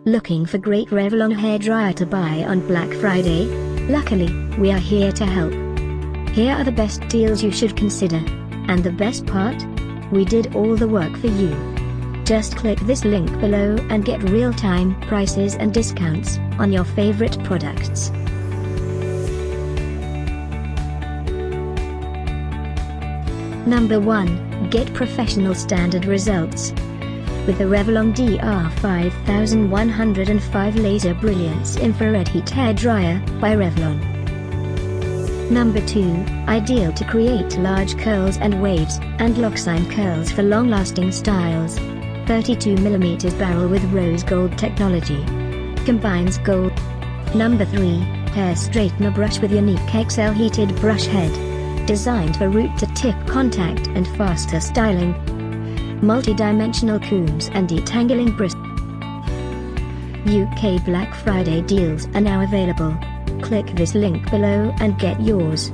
Looking for great Revlon hairdryer to buy on Black Friday? Luckily, we are here to help. Here are the best deals you should consider. And the best part? We did all the work for you. Just click this link below and get real-time prices and discounts on your favorite products. Number 1. Get professional standard results. With the Revlon DR5105 Laser Brilliance Infrared Heat Hair Dryer by Revlon. Number 2. Ideal to create large curls and waves, and lock-sign curls for long-lasting styles. 32mm barrel with rose gold technology. Combines gold. Number 3. Hair straightener brush with unique XL heated brush head. Designed for root-to-tip contact and faster styling. Multi-dimensional combs and detangling bristles. UK Black Friday deals are now available. Click this link below and get yours.